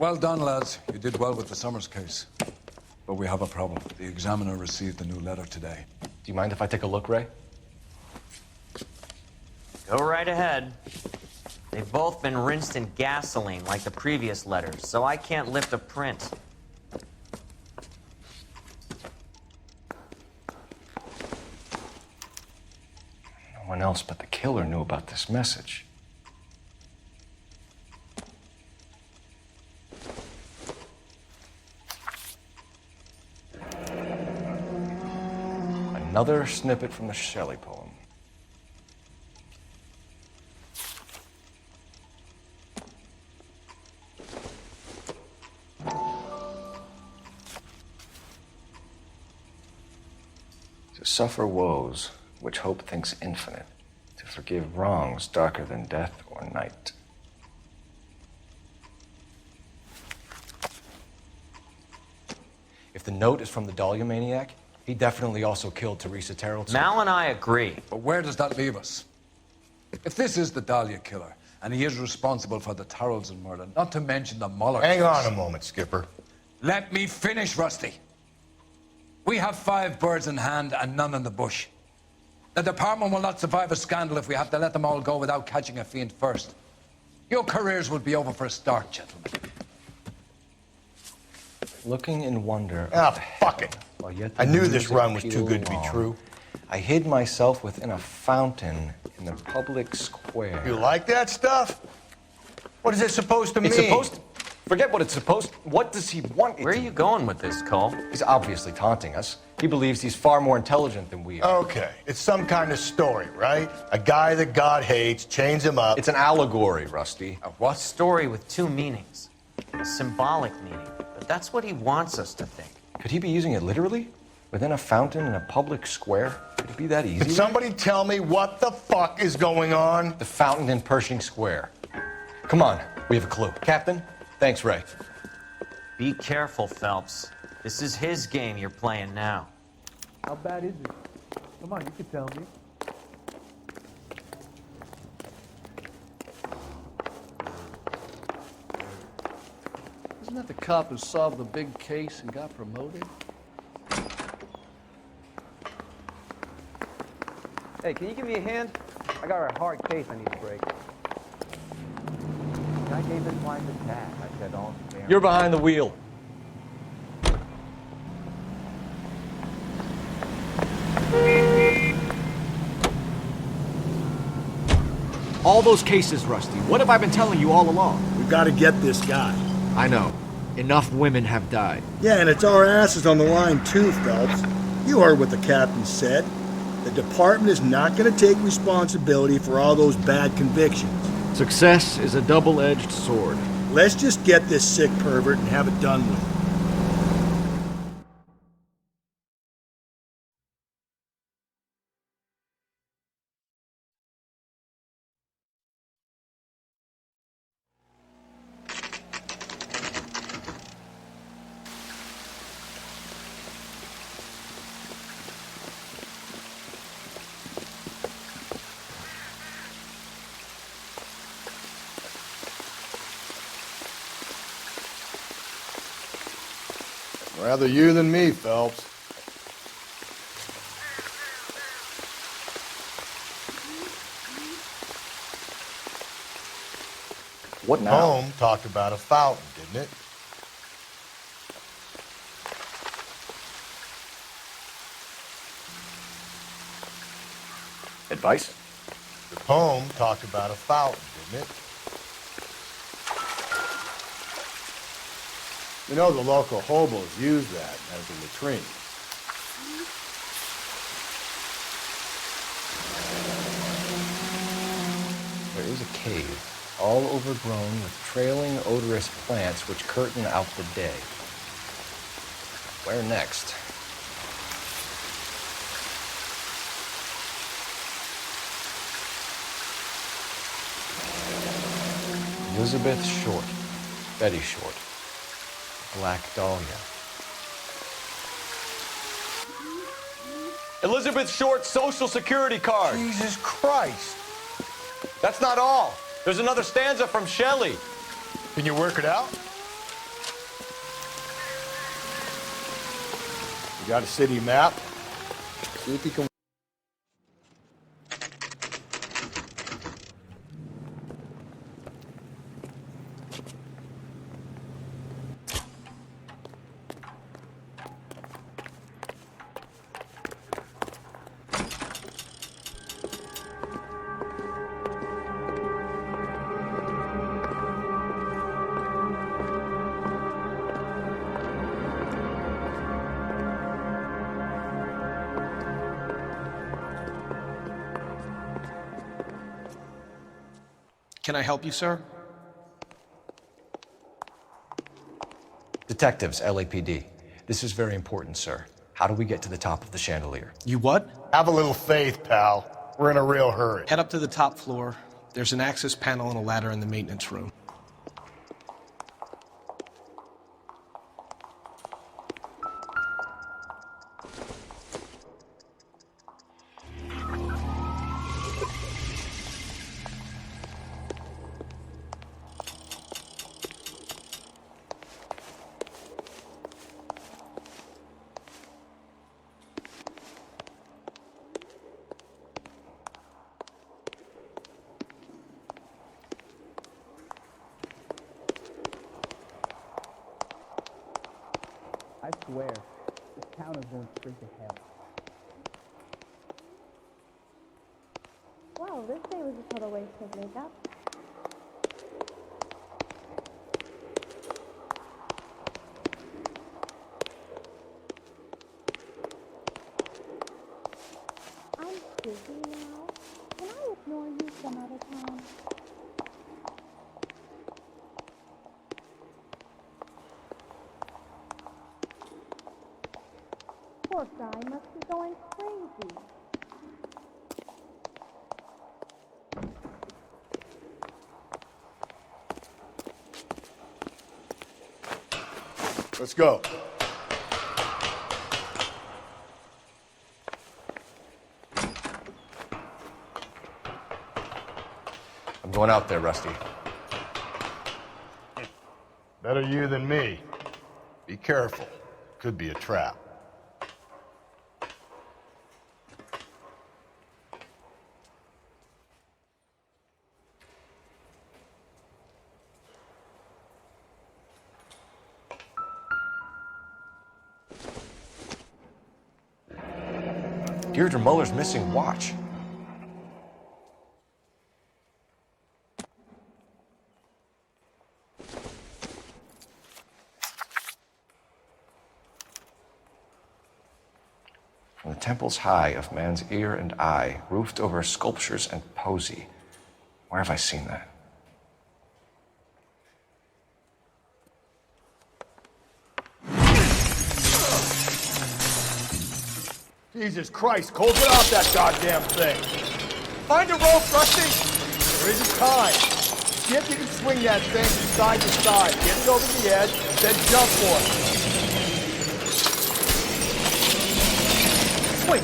Well done, lads. You did well with the Summers case. But we have a problem. The examiner received a new letter today. Do you mind if I take a look, Ray? Go right ahead. They've both been rinsed in gasoline like the previous letters, so I can't lift a print. No one else but the killer knew about this message. Another snippet from the Shelley poem. To suffer woes which hope thinks infinite, to forgive wrongs darker than death or night. If the note is from the Dahlia maniac, he definitely also killed Teresa Terrell, too. Mal and I agree. But where does that leave us? If this is the Dahlia killer, and he is responsible for the Tarrelson murder, not to mention the Muller Hang case. on a moment, Skipper. Let me finish, Rusty. We have 5 birds in hand and none in the bush. The department will not survive a scandal if we have to let them all go without catching a fiend first. Your careers will be over for a start, gentlemen. Looking in wonder. Ah, fuck it. Yet I knew this run was too good to be true. I hid myself within a fountain in the public square. You like that stuff? What is it supposed to mean? It's supposed to... Forget what it's supposed to... What does he want? Where are you going with this, Cole? He's obviously taunting us. He believes he's far more intelligent than we are. Okay, it's some kind of story, right? A guy that God hates, chains him up. It's an allegory, Rusty. A what? Story with 2 meanings. A symbolic meaning. But that's what he wants us to think. Could he be using it literally? Within a fountain in a public square? Could it be that easy? Can somebody tell me what the fuck is going on? The fountain in Pershing Square. Come on, we have a clue. Captain, thanks, Ray. Be careful, Phelps. This is his game you're playing now. How bad is it? Come on, you can tell me. Isn't that the cop who solved the big case and got promoted? Hey, can you give me a hand? I got a hard case I need to break. I gave his wife a tag. I said, "Oh, You're behind the wheel. All those cases, Rusty. What have I been telling you all along? We've got to get this guy. I know. Enough women have died. Yeah, and it's our asses on the line too, Phelps. You heard what the captain said. The department is not going to take responsibility for all those bad convictions. Success is a double-edged sword. Let's just get this sick pervert and have it done with. Rather you than me, Phelps. What now? Home talked about a fountain, didn't it? Advice? The poem talked about a fountain, didn't it? You know, the local hobos use that as a latrine. There is a cave, all overgrown with trailing, odorous plants which curtain out the day. Where next? Elizabeth Short, Betty Short, Black Dahlia. Elizabeth Short's Social Security card. Jesus Christ. That's not all. There's another stanza from Shelley. Can you work it out? You got a city map? See if you can. Can I help you, sir? Detectives, LAPD. This is very important, sir. How do we get to the top of the chandelier? You what? Have a little faith, pal. We're in a real hurry. Head up to the top floor. There's an access panel and a ladder in the maintenance room. I swear, this town is going straight to hell. Wow, this day was a total waste of makeup. I'm busy now. Can I ignore you some other time? Poor guy must be going crazy. Let's go. I'm going out there, Rusty. Better you than me. Be careful. Could be a trap. Deirdre Muller's missing watch. From the temples high of man's ear and eye, roofed over sculptures and poesy. Where have I seen that? Jesus Christ, Cole, get off that goddamn thing. Find a rope, Rusty. There isn't time. See if you can swing that thing from side to side. Get it over the edge, then jump for it. Swing.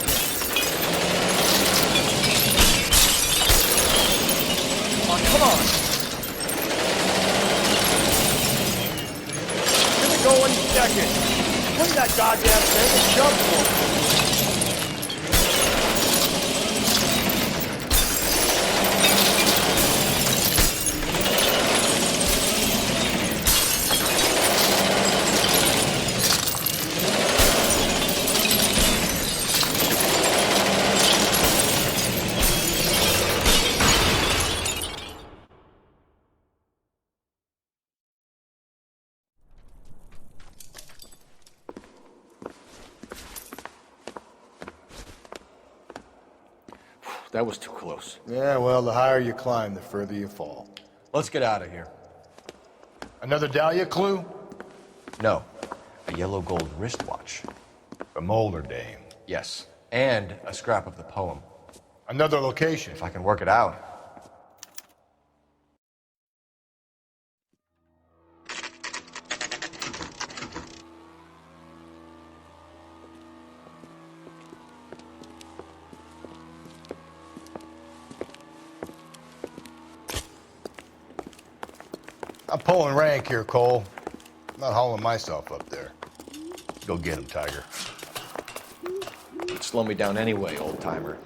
Come on. Gonna go in a second. Swing that goddamn thing and jump for it. That was too close. Yeah, well, the higher you climb, the further you fall. Let's get out of here. Another Dahlia clue? No, a yellow gold wristwatch. The Molder Dame. Yes, and a scrap of the poem. Another location. If I can work it out. I'm pulling rank here, Cole. I'm not hauling myself up there. Go get him, Tiger. It'd slow me down anyway, old-timer.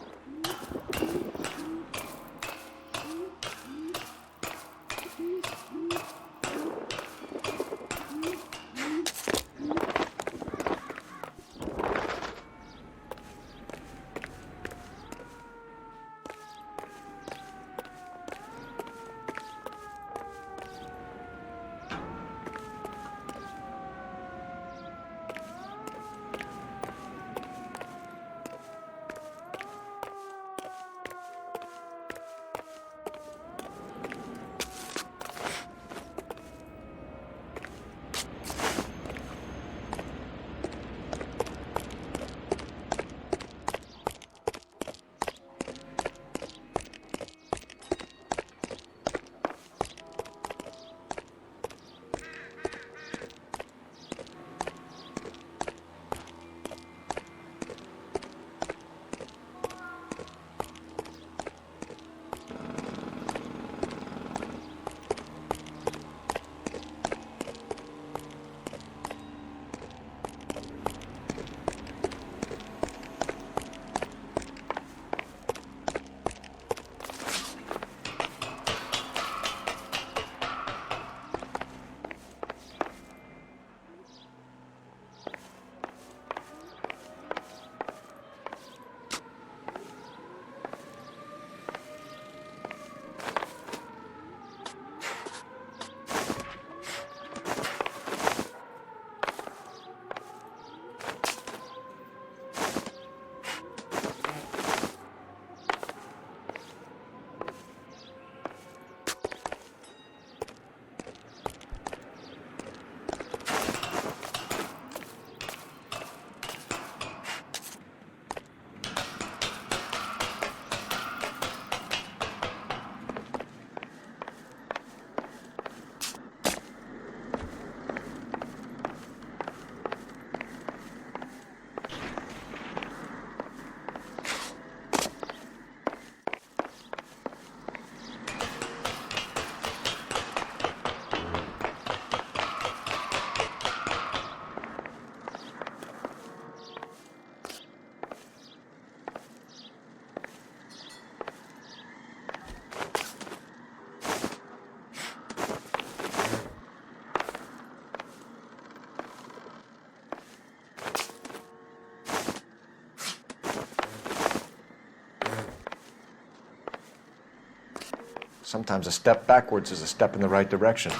Sometimes a step backwards is a step in the right direction.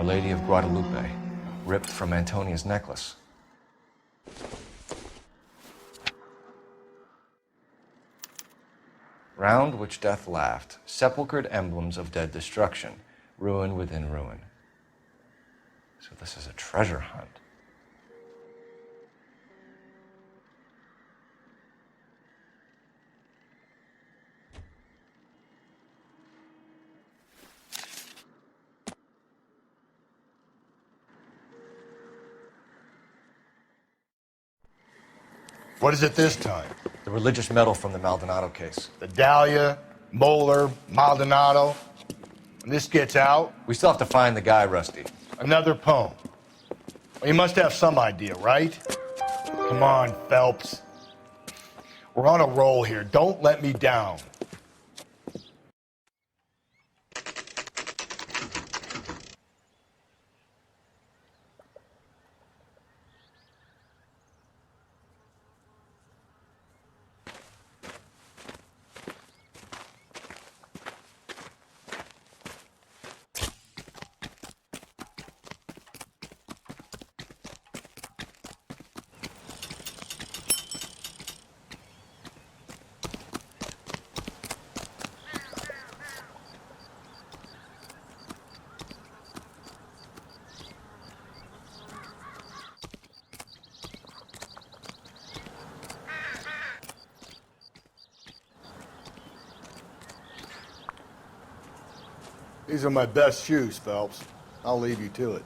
Lady of Guadalupe, ripped from Antonia's necklace. Round which death laughed, sepulchred emblems of dead destruction, ruin within ruin. So this is a treasure hunt. What is it this time? The religious medal from the Maldonado case. The Dahlia, Moeller, Maldonado. When this gets out, We still have to find the guy, Rusty. another poem. Well, you must have some idea, right? Come on, Phelps. We're on a roll here. Don't let me down. These are my best shoes, Phelps. I'll leave you to it.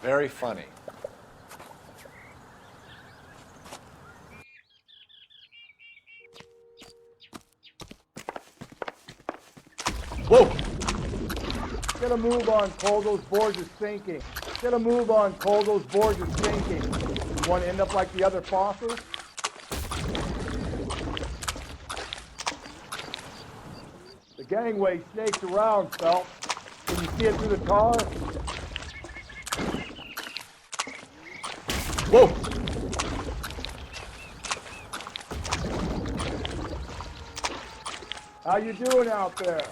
Very funny. Whoa! Get a move on, Cole. Those boards are sinking. Get a move on, Cole. Those boards are sinking. You want to end up like the other fossils? The gangway snakes around, Phelps. Can you see it through the tar? Whoa! How you doing out there?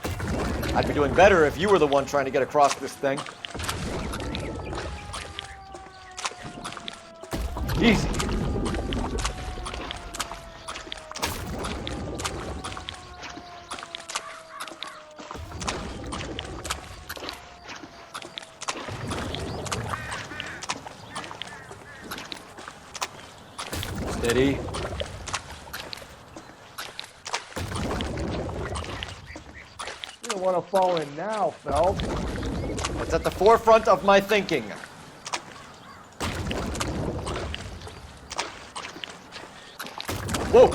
I'd be doing better if you were the one trying to get across this thing. Easy. Steady. You don't want to fall in now, Phelps. It's at the forefront of my thinking. Whoa!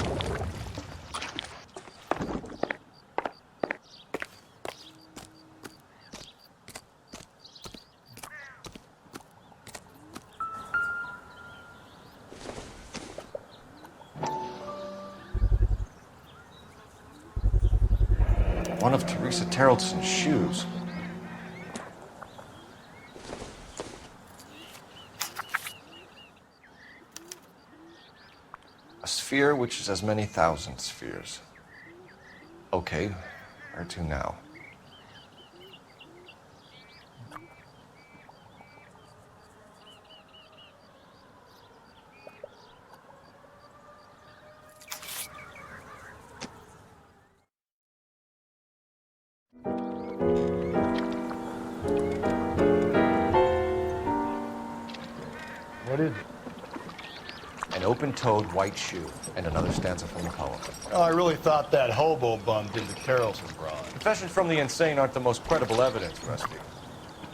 One of Teresa Terreldson's shoes. A sphere which is as many thousand spheres. Okay, where to now? What is it? An open-toed white shoe, and another stanza from the poem. Oh, I really thought that hobo bummed into Terrelson broad. Confessions from the insane aren't the most credible evidence, Rusty.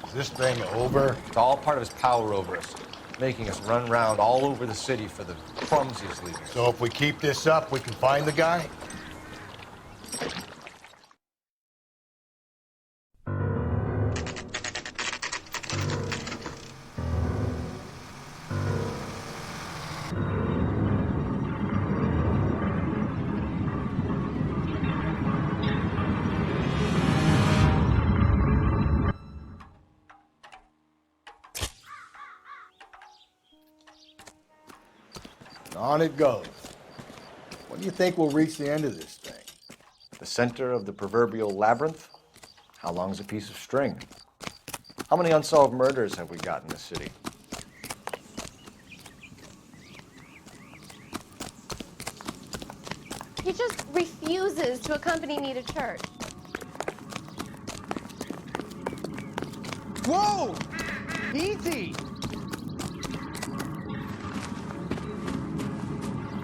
Is this thing over? It's all part of his power over us, making us run round all over the city for the crumbs he's leaving us. So if we keep this up, we can find the guy? On it goes. When When do you think we'll reach the end of this thing? The center of the proverbial labyrinth? How long's a piece of string? How many unsolved murders have we got in the city? He just refuses to accompany me to church. Whoa! Easy!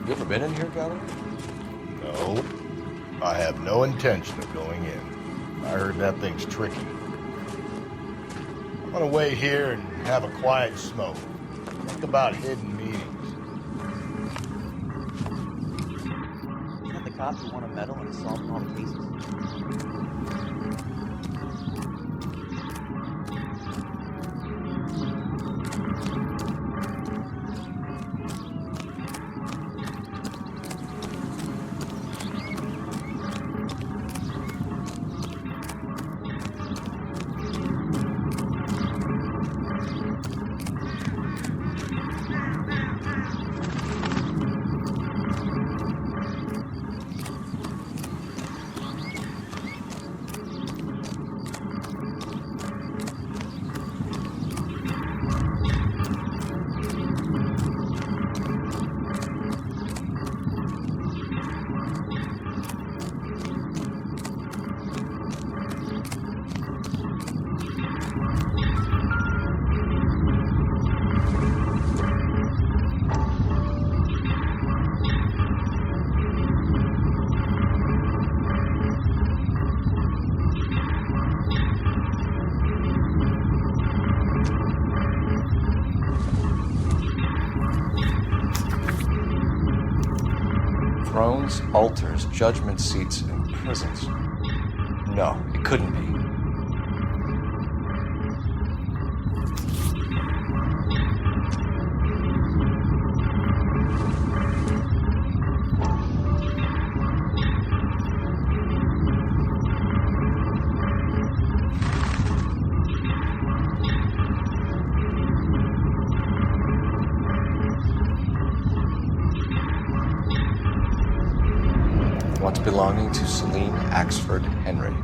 You ever been in here, Gallagher? No. I have no intention of going in. I heard that thing's tricky. I'm gonna wait here and have a quiet smoke. Think about hidden meetings. Isn't that the cop who won a medal and is solving all the cases? Thrones, altars, judgment seats, and prisons. No, it couldn't be. Once belonging to Celine Axford Henry.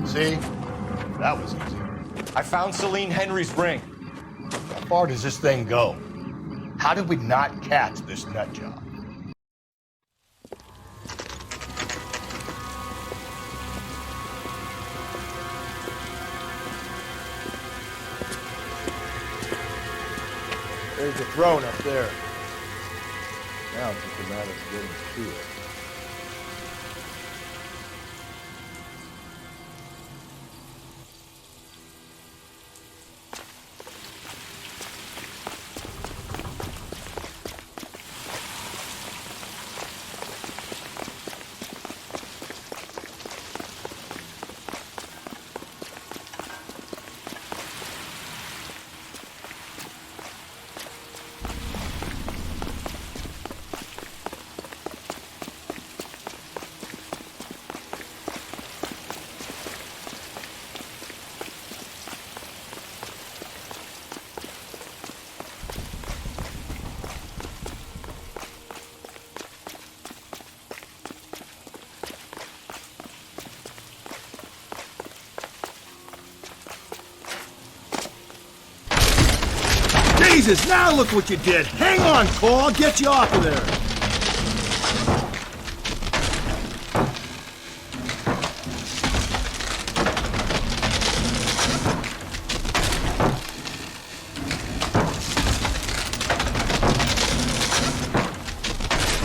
See? That was easy. I found Celine Henry's ring. How far does this thing go? How did we not catch this nut job? There's the throne up there. Now it's just a matter of getting to it. Jesus, now look what you did. Hang on, Cole. I'll get you off of there.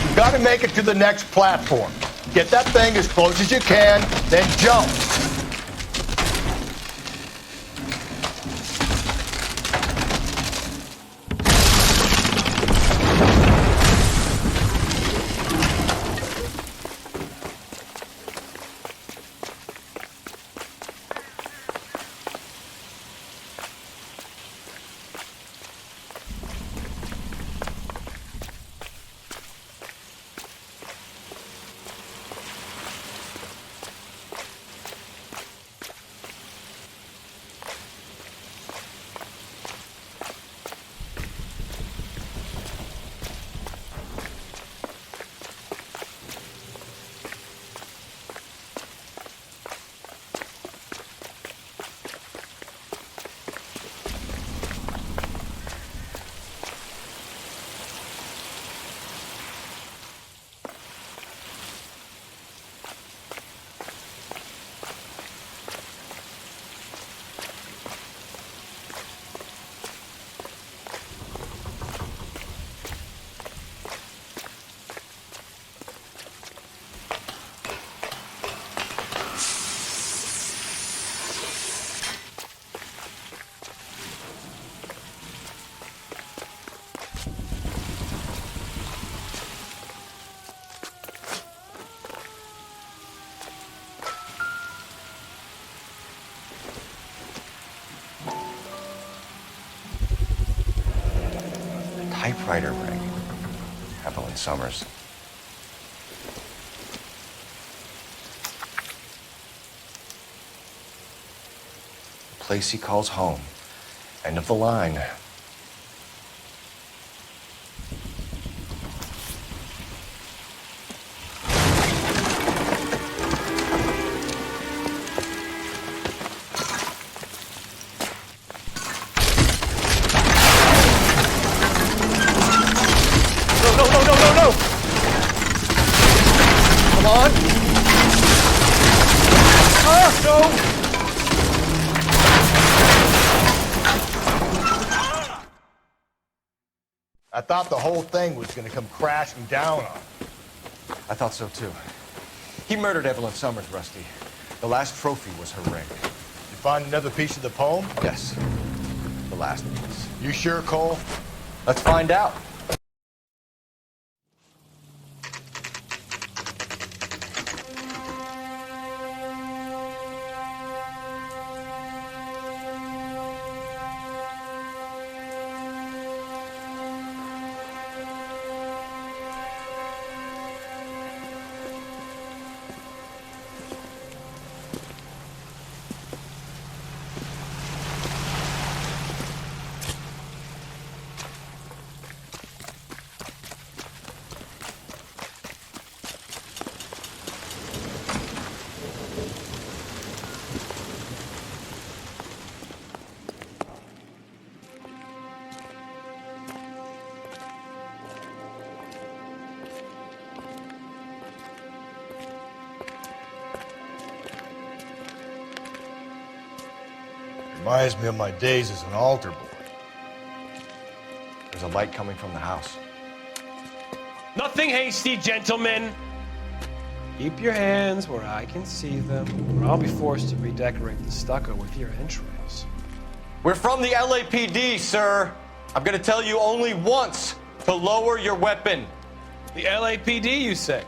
You gotta make it to the next platform. Get that thing as close as you can, then jump. typewriter ring. Evelyn Summers. The place he calls home. End of the line. I thought the whole thing was gonna come crashing down on him. I thought so too. He murdered Evelyn Summers, Rusty. The last trophy was her ring. You find another piece of the poem? Yes. The last piece. You sure, Cole? Let's find out. Reminds me of my days as an altar boy. There's a light coming from the house. Nothing hasty, gentlemen. Keep your hands where I can see them, or I'll be forced to redecorate the stucco with your entrails. We're from the LAPD, sir. I'm gonna tell you only once to lower your weapon. The LAPD, you say?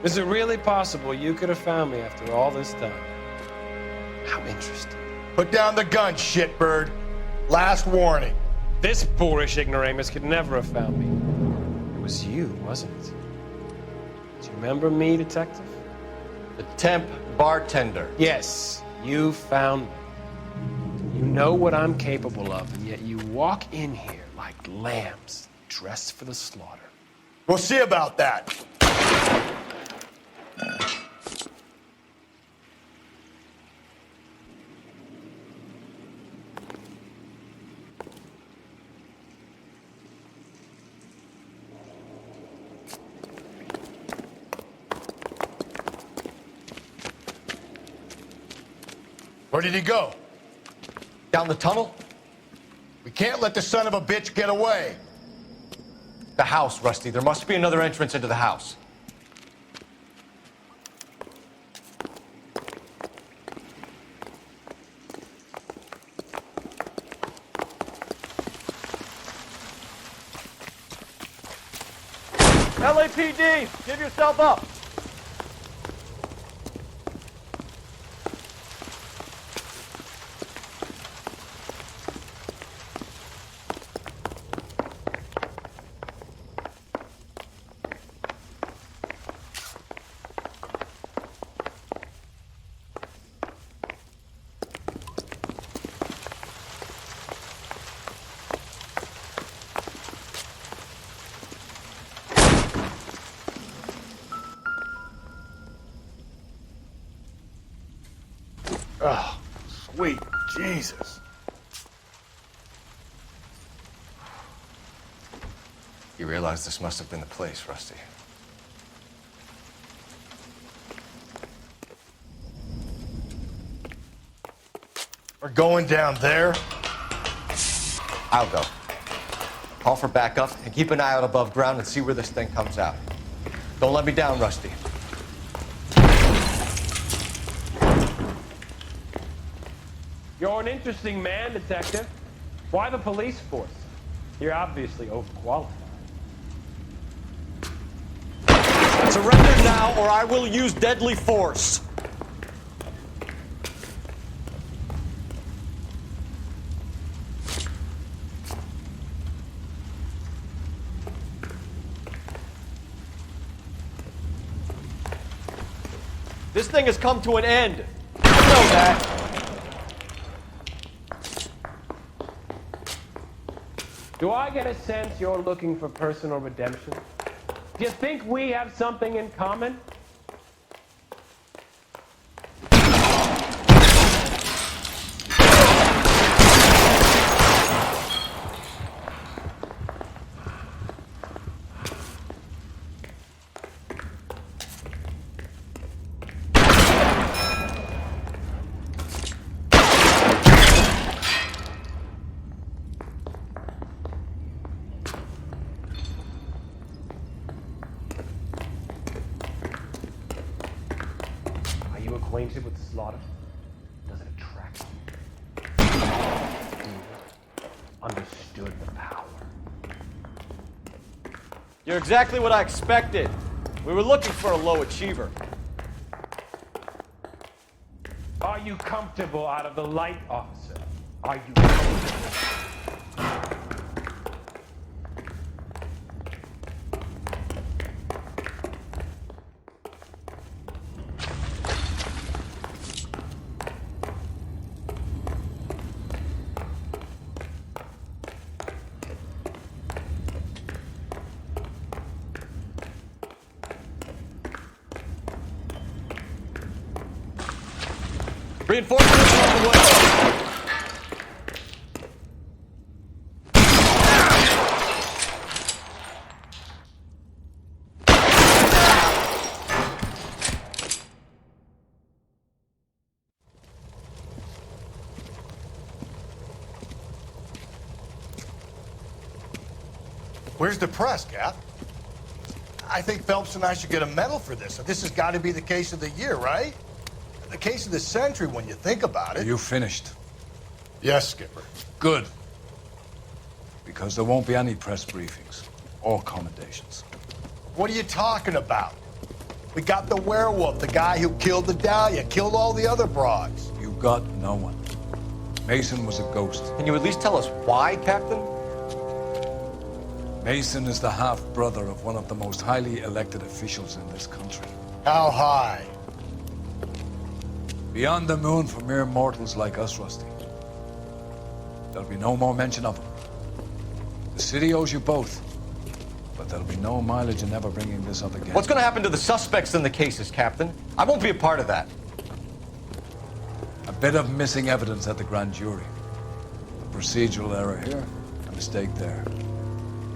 Is it really possible you could have found me after all this time? How interesting. Put down the gun, shitbird. Last warning. This boorish ignoramus could never have found me. It was you, wasn't it? Do you remember me, detective? The temp bartender. Yes, you found me. You know what I'm capable of, and yet you walk in here like lambs dressed for the slaughter. We'll see about that. Where did he go? Down the tunnel? We can't let the son of a bitch get away. The house, Rusty. There must be another entrance into the house. LAPD, give yourself up. Oh, sweet Jesus. You realize this must have been the place, Rusty. We're going down there? I'll go. Call for backup and keep an eye out above ground and see where this thing comes out. Don't let me down, Rusty. You're an interesting man, detective. Why the police force? You're obviously overqualified. Surrender now, or I will use deadly force. This thing has come to an end. You know that. Do I get a sense you're looking for personal redemption? Do you think we have something in common? Acquainted with slaughter? Does it attract you? Understood the power. You're exactly what I expected. We were looking for a low achiever. Are you comfortable out of the light, officer? Are you comfortable? Reinforcements on the way. Where's the press, Cap? I think Phelps and I should get a medal for this. This has got to be the case of the year, right? The case of the century when you think about it. Are you finished? Yes, Skipper. Good. Because there won't be any press briefings or commendations. What are you talking about? We got the werewolf, the guy who killed the Dahlia, killed all the other broads. You got no one. Mason was a ghost. Can you at least tell us why, Captain? Mason is the half-brother of one of the most highly elected officials in this country. How high? Beyond the moon for mere mortals like us, Rusty. There'll be no more mention of him. The city owes you both, but there'll be no mileage in ever bringing this up again. What's going to happen to the suspects in the cases, Captain? I won't be a part of that. A bit of missing evidence at the grand jury. A procedural error here, a mistake there.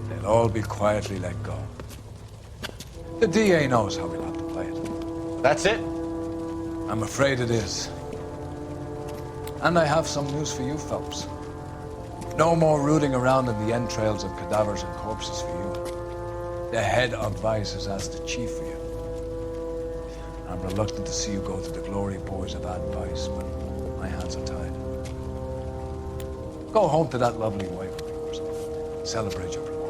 They'll all be quietly let go. The DA knows how we'll have to play it. That's it? I'm afraid it is. And I have some news for you, Phelps. No more rooting around in the entrails of cadavers and corpses for you. The head of Vice has asked the chief for you. I'm reluctant to see you go to the glory boys of Vice, but my hands are tied. Go home to that lovely wife of yours. Celebrate your promotion.